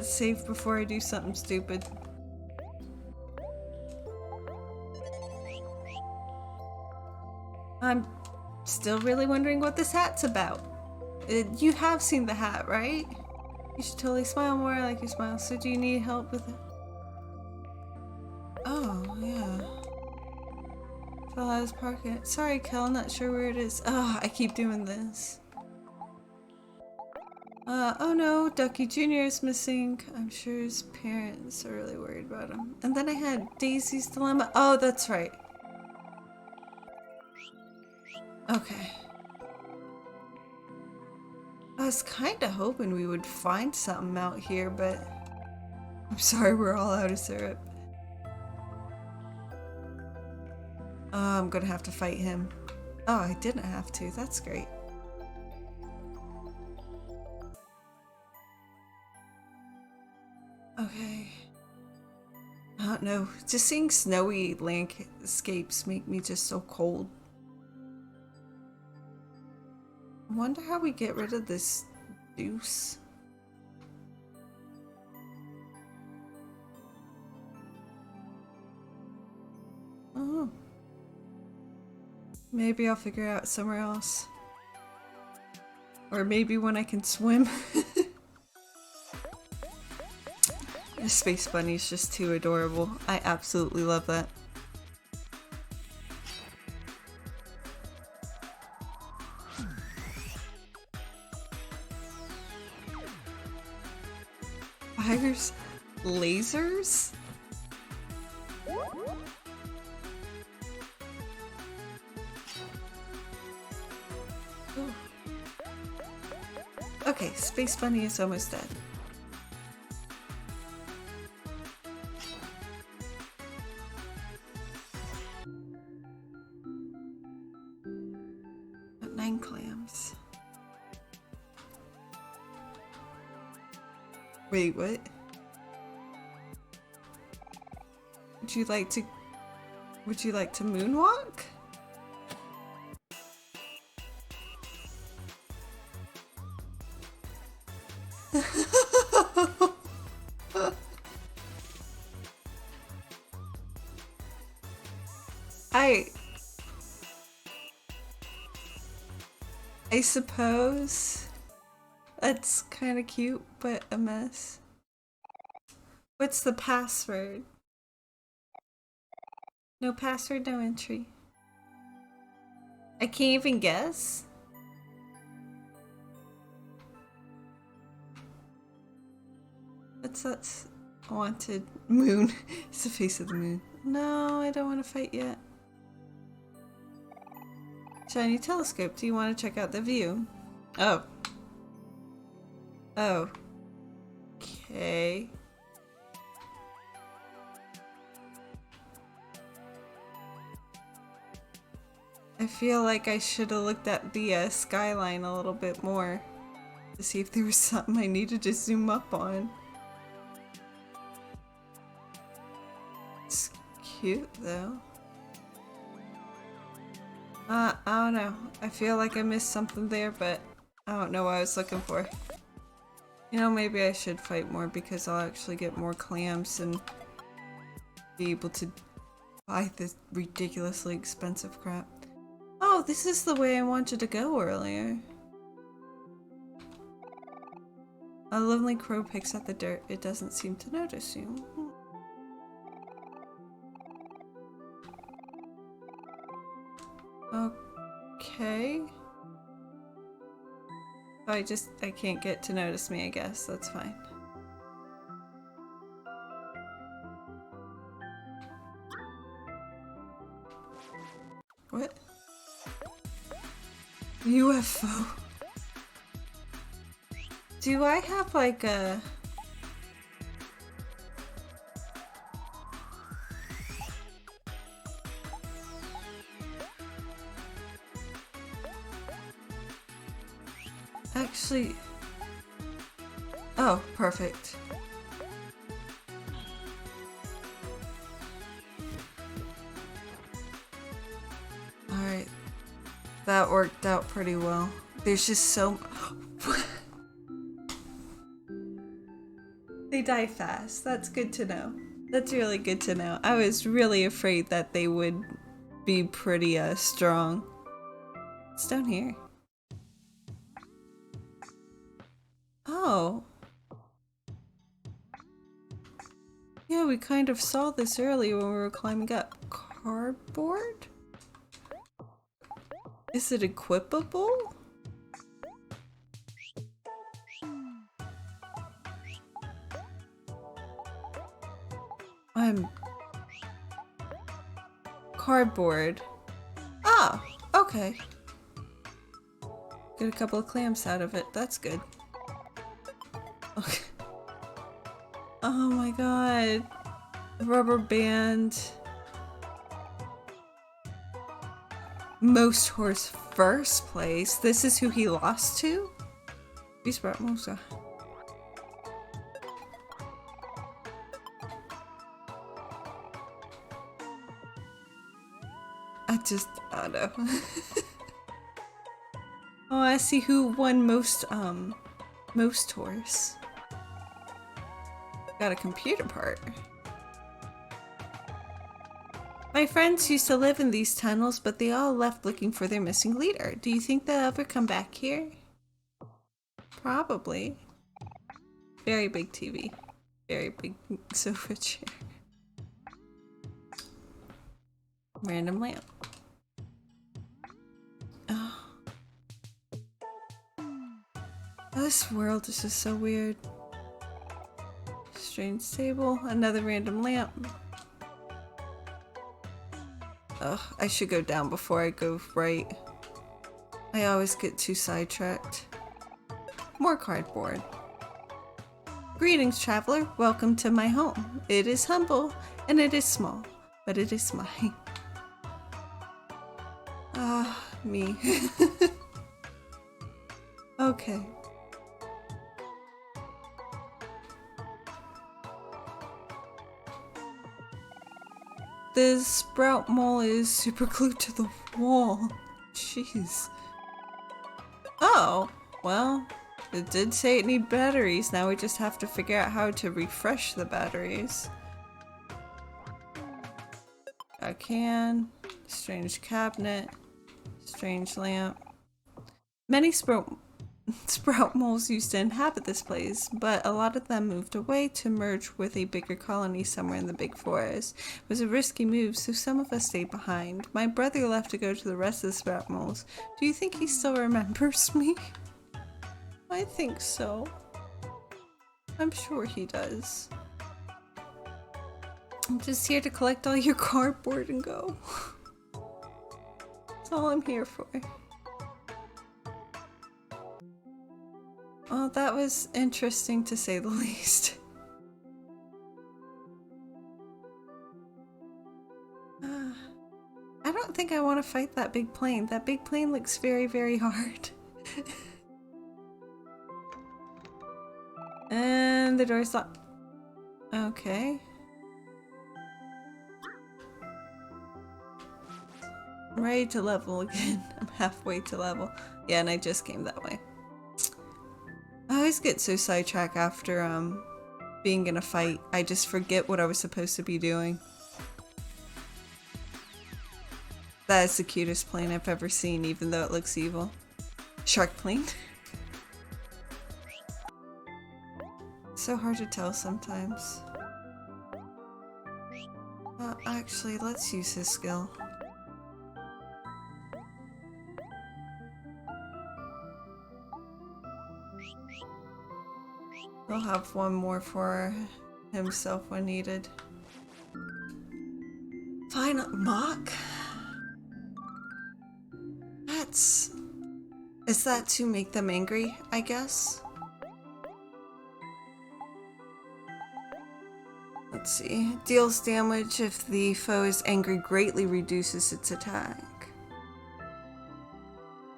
save before I do something stupid. I'm still really wondering what this hat's about. You have seen the hat, right? You should totally smile more like you smile. So do you need help with it? Oh, yeah. Fell out of his pocket. Sorry, Kel, not sure where it is. Oh, I keep doing this. Oh no, Ducky Jr. is missing. I'm sure his parents are really worried about him. And then I had Daisy's dilemma. Oh, that's right. Okay. I was kinda hoping we would find something out here, but I'm sorry we're all out of syrup. Oh, I'm gonna have to fight him. Oh, I didn't have to. That's great. Okay. I don't know. Just seeing snowy landscapes make me just so cold. I wonder how we get rid of this deuce. Oh. Maybe I'll figure out somewhere else. Or maybe when I can swim. The space bunny is just too adorable. I absolutely love that. Fires? Lasers? Ooh. Okay, Space Bunny is almost dead. Got 9 clams. Wait, what? Would you like to moonwalk? I suppose that's kind of cute, but a mess. What's the password? No password, no entry. I can't even guess. What's that? Wanted moon. It's the face of the moon. No, I don't want to fight yet. Shiny telescope. Do you want to check out the view? Oh. Oh. Okay. I feel like I should have looked at the skyline a little bit more to see if there was something I needed to zoom up on. It's cute though. I don't know. I feel like I missed something there, but I don't know what I was looking for. You know, maybe I should fight more because I'll actually get more clams and be able to buy this ridiculously expensive crap. Oh, this is the way I wanted to go earlier. A lonely crow picks at the dirt. It doesn't seem to notice you. Okay. I can't get to notice me, I guess. That's fine. What? UFO. Do I have like a... Actually... Oh, perfect. Alright. That worked out pretty well. There's just so... They die fast. That's good to know. That's really good to know. I was really afraid that they would be pretty strong. It's down here. Oh. Yeah, we kind of saw this earlier when we were climbing up. Cardboard? Is it equipable? Cardboard. Ah, okay. Get a couple of clamps out of it. That's good. Okay. Oh my god. Rubber band. Most horse first place. This is who he lost to? Beast brought Mosa. I don't know. Oh, I see who won most horse. Got a computer part. My friends used to live in these tunnels, but they all left looking for their missing leader. Do you think they'll ever come back here? Probably. Very big TV. Very big sofa chair. Random lamp. Oh. This world is just so weird. Strange table. Another random lamp. Ugh, I should go down before I go right. I always get too sidetracked. More cardboard. Greetings, traveler. Welcome to my home. It is humble and it is small, but it is mine. Ah, me. Okay. This sprout mole is super glued to the wall. Jeez. Oh, well, it did say it needed batteries. Now we just have to figure out how to refresh the batteries. A can, strange cabinet, strange lamp. Many sprout moles used to inhabit this place, but a lot of them moved away to merge with a bigger colony somewhere in the big forest. It was a risky move, so some of us stayed behind. My brother left to go to the rest of the sprout moles. Do you think he still remembers me? I think so. I'm sure he does. I'm just here to collect all your cardboard and go. That's all I'm here for. Oh, that was interesting to say the least. I don't think I want to fight that big plane. That big plane looks very, very hard. And the door's locked. Okay. I'm ready to level again. I'm halfway to level. Yeah, and I just came that way. I always get so sidetracked after being in a fight. I just forget what I was supposed to be doing. That is the cutest plane I've ever seen, even though it looks evil. Shark plane. So hard to tell sometimes. Actually, let's use his skill. He'll have one more for himself when needed. Final mock? Is that to make them angry, I guess? Let's see. Deals damage if the foe is angry, greatly reduces its attack.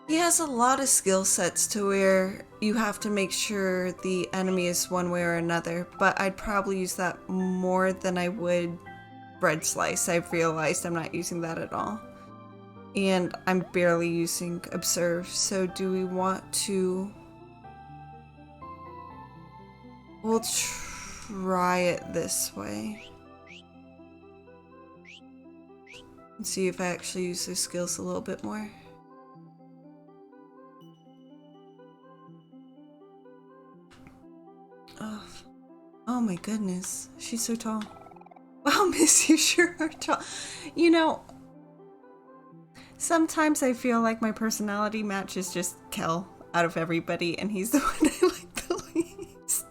He has a lot of skill sets to where you have to make sure the enemy is one way or another, but I'd probably use that more than I would bread slice. I've realized I'm not using that at all. And I'm barely using observe, so do we want to... try it this way. And see if I actually use those skills a little bit more. Oh, oh my goodness. She's so tall. Wow, Miss, you sure are tall. You know, sometimes I feel like my personality matches just Kel out of everybody, and he's the one I like the least.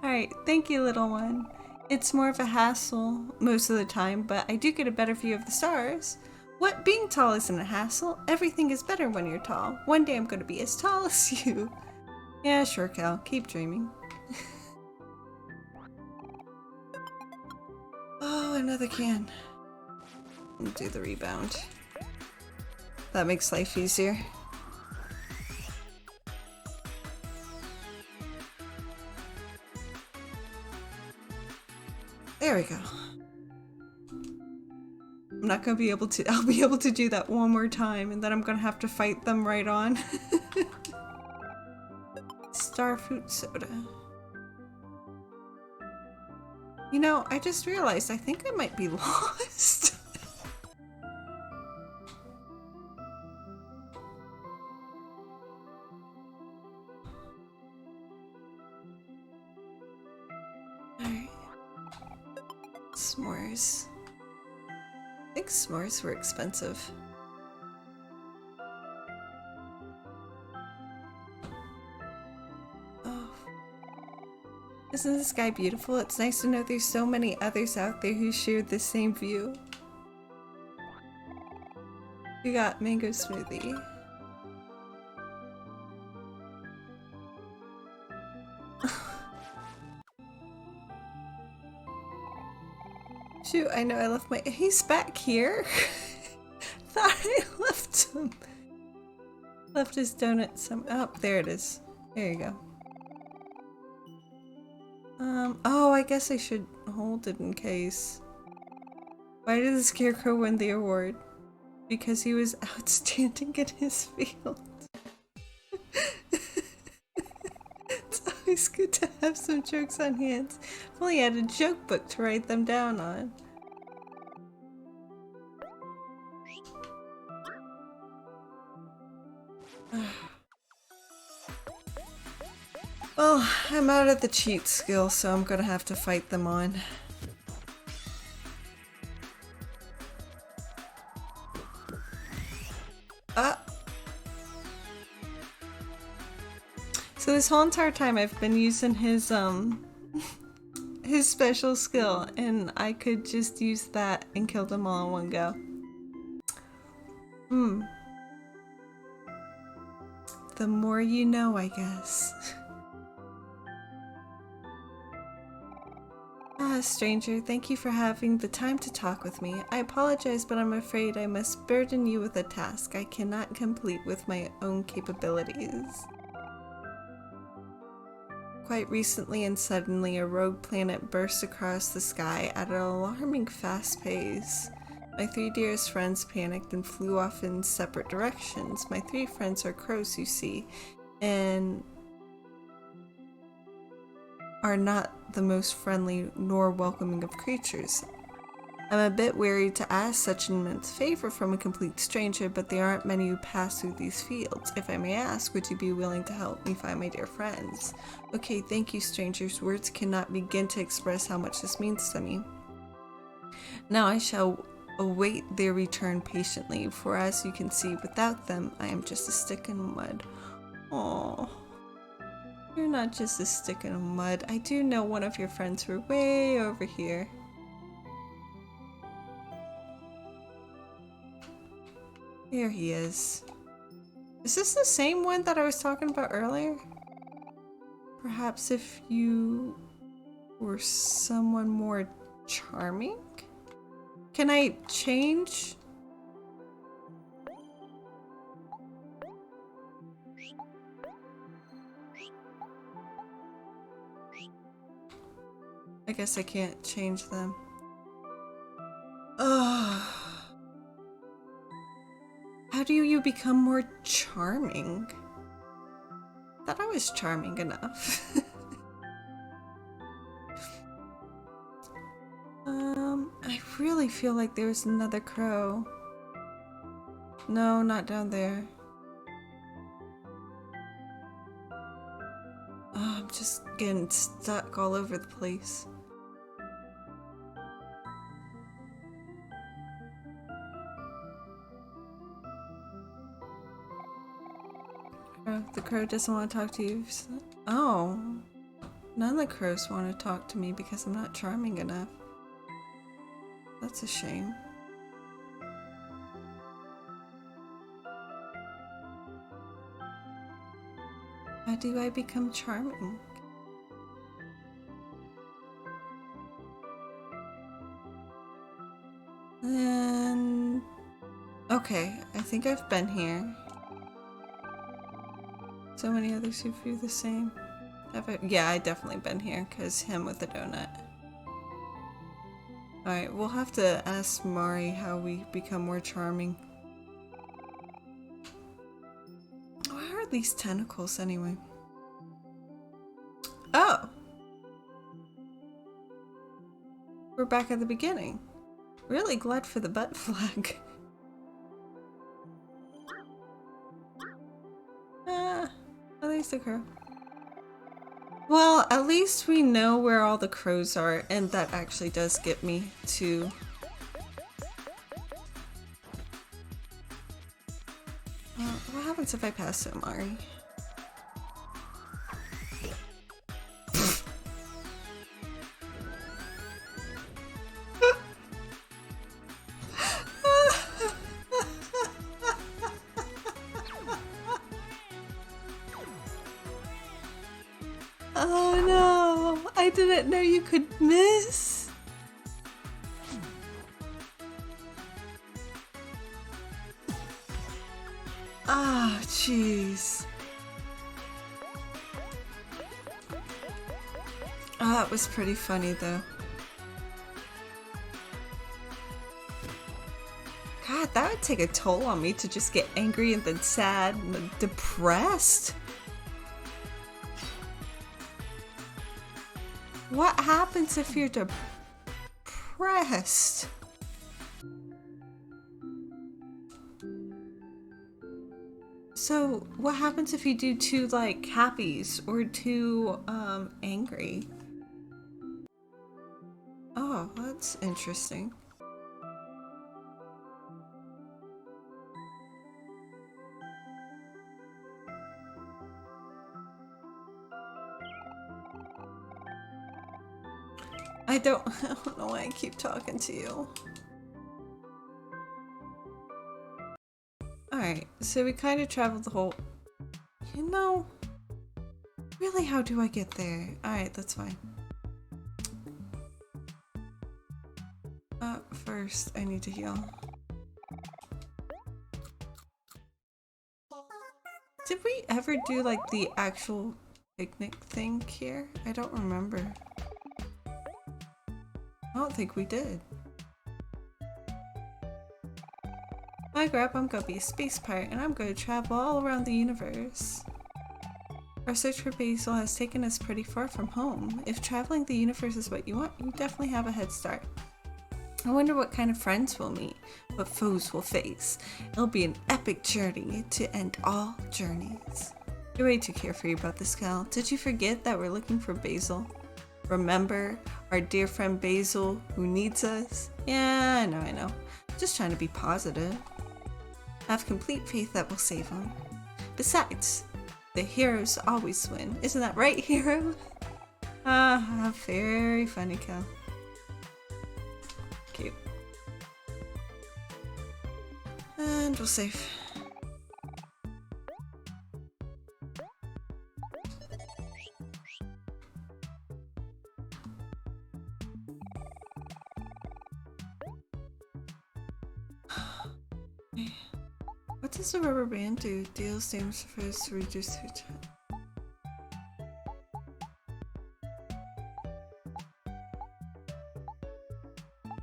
Alright, thank you, little one. It's more of a hassle most of the time, but I do get a better view of the stars. What? Being tall isn't a hassle. Everything is better when you're tall. One day I'm going to be as tall as you. Yeah, sure, Cal. Keep dreaming. Oh, another can. Do the rebound. That makes life easier. There we go. I'm not gonna be able to, I'll be able to do that one more time and then I'm gonna have to fight them right on. Starfruit soda. You know, I just realized I think I might be lost. Alright. S'mores. I think s'mores were expensive. Oh. Isn't this guy beautiful? It's nice to know there's so many others out there who share the same view. We got mango smoothie. Shoot, I know I left my- he's back here? Thought I left him. Left his donut some- oh, there it is. There you go. Oh, I guess I should hold it in case. Why did the Scarecrow win the award? Because he was outstanding in his field. It's always good to have some jokes on hand. If only I had a joke book to write them down on. Well, I'm out of the cheat skill, so I'm gonna have to fight them on. So this whole entire time I've been using his his special skill, and I could just use that and kill them all in one go. The more you know, I guess. Ah, stranger, thank you for having the time to talk with me. I apologize, but I'm afraid I must burden you with a task I cannot complete with my own capabilities. Quite recently and suddenly, a rogue planet burst across the sky at an alarming fast pace. My three dearest friends panicked and flew off in separate directions. My three friends are crows, you see, and are not the most friendly nor welcoming of creatures. I'm a bit wary to ask such an immense favor from a complete stranger, but there aren't many who pass through these fields. If I may ask, would you be willing to help me find my dear friends? Okay, thank you, strangers. Words cannot begin to express how much this means to me. Now I shall await their return patiently, for as you can see, without them, I am just a stick in mud. Aww. You're not just a stick in mud. I do know one of your friends were way over here. Here he is. Is this the same one that I was talking about earlier? Perhaps if you were someone more charming? Can I change? I guess I can't change them. Ugh. How do you become more charming? I thought I was charming enough. really feel like there's another crow. No, not down there. Oh, I'm just getting stuck all over the place. The crow doesn't want to talk to you. Oh. None of the crows want to talk to me because I'm not charming enough. That's a shame. How do I become charming? And... okay, I think I've been here. So many others who feel the same. Have I? Yeah, I definitely been here, because him with the donut. Alright, we'll have to ask Mari how we become more charming. What are these tentacles anyway? Oh! We're back at the beginning. Really glad for the butt flag. At least the crow. Well, at least we know where all the crows are, and that actually does get me to... what happens if I pass to Omori? Oh no, I didn't know you could miss. Ah, jeez. Oh, that was pretty funny though. God, that would take a toll on me to just get angry and then sad and depressed. What happens if you're depressed? So what happens if you do too like happies or too angry? Oh, that's interesting. I don't know why I keep talking to you. Alright, so we kind of traveled the whole... You know... Really, how do I get there? Alright, that's fine. First, I need to heal. Did we ever do, like, the actual picnic thing here? I don't remember. I don't think we did. Hi Grab, I'm gonna be a space pirate and I'm gonna travel all around the universe. Our search for Basil has taken us pretty far from home. If traveling the universe is what you want, you definitely have a head start. I wonder what kind of friends we'll meet, what foes we'll face. It'll be an epic journey to end all journeys. You're way too carefree about this, Cal. Did you forget that we're looking for Basil? Remember our dear friend Basil who needs us? Yeah, I know. Just trying to be positive. I have complete faith that we'll save him. Besides, the heroes always win. Isn't that right, hero? Very funny, Cal. Cute. And we'll save. What does the rubber band do? Deals damage first to reduce the attack.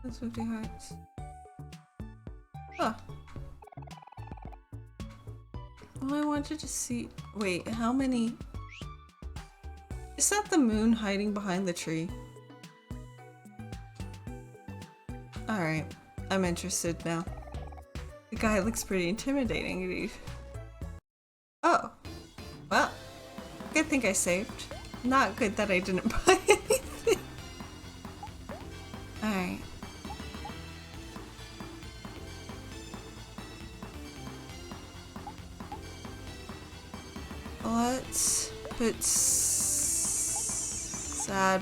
That's 50 hearts. Huh. Well, I wanted to see. Wait, how many? Is that the moon hiding behind the tree? Alright, I'm interested now. The guy looks pretty intimidating. Oh, well, good thing I saved. Not good that I didn't buy anything. Alright. Let's put sad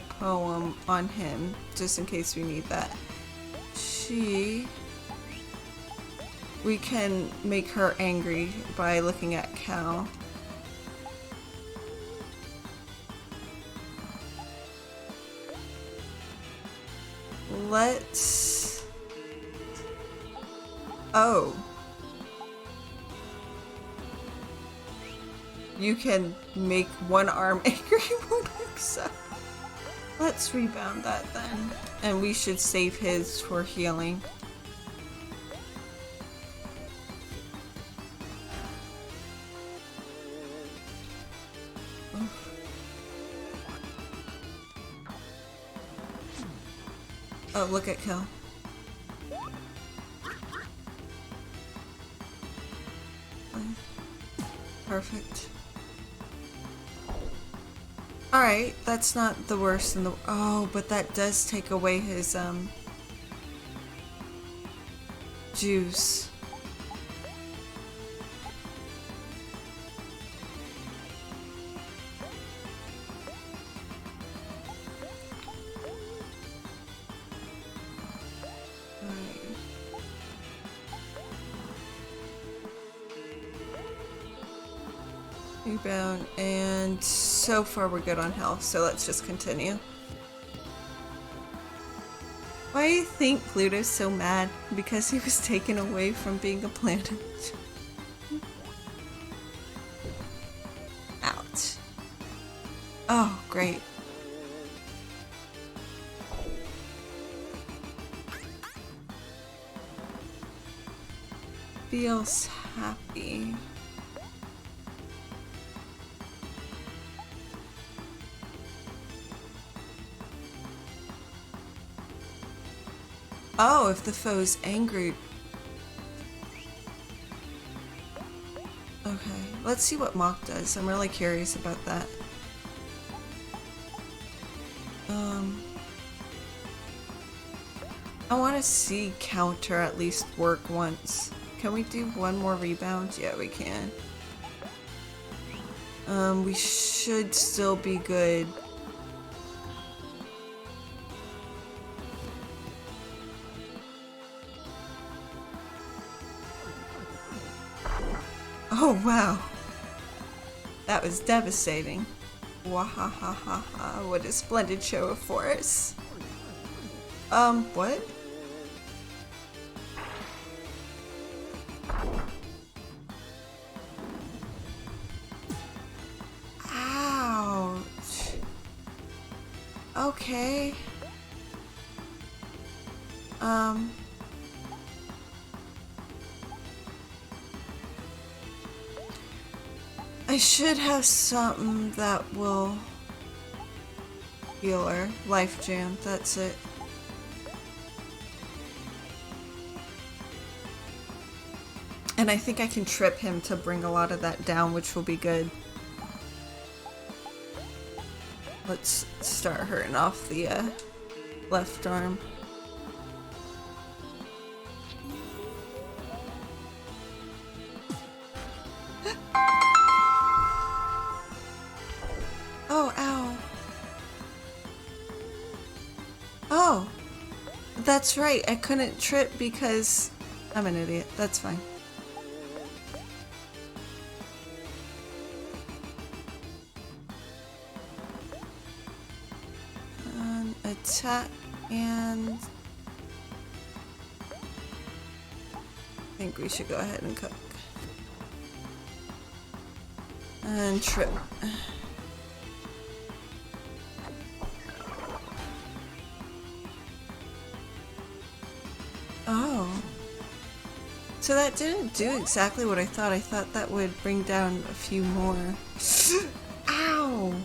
poem on him, just in case we need that. We can make her angry by looking at Cal. Let's... Oh. You can make one arm angry, one arm sad. Let's rebound that then. And we should save his for healing. Oh, look at Kel. Perfect. Alright, that's not the worst in the... Oh, but that does take away his, juice. Rebound, and so far we're good on health, so let's just continue. Why do you think Pluto's so mad? Because he was taken away from being a planet. Ouch. Oh, great. Feels happy. Oh, if the foe's angry. Okay, let's see what Mock does. I'm really curious about that. I want to see counter at least work once. Can we do one more rebound? Yeah, we can. We should still be good. Oh wow, that was devastating. Wahahaha, what a splendid show of force. What? Ouch. Okay. I should have something that will heal her. Life Jam, that's it. And I think I can trip him to bring a lot of that down, which will be good. Let's start hurting off the left arm. Oh, ow. Oh, that's right. I couldn't trip because I'm an idiot. That's fine. Attack and I think we should go ahead and cook. And trip. Oh. So that didn't do exactly what I thought. I thought that would bring down a few more. Ow!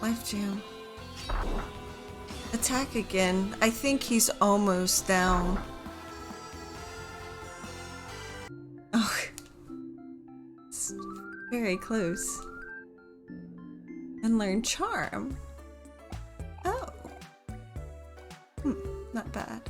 Life Jam. Attack again. I think he's almost down. Oh. It's very close. And learn Charm. Oh. Not bad.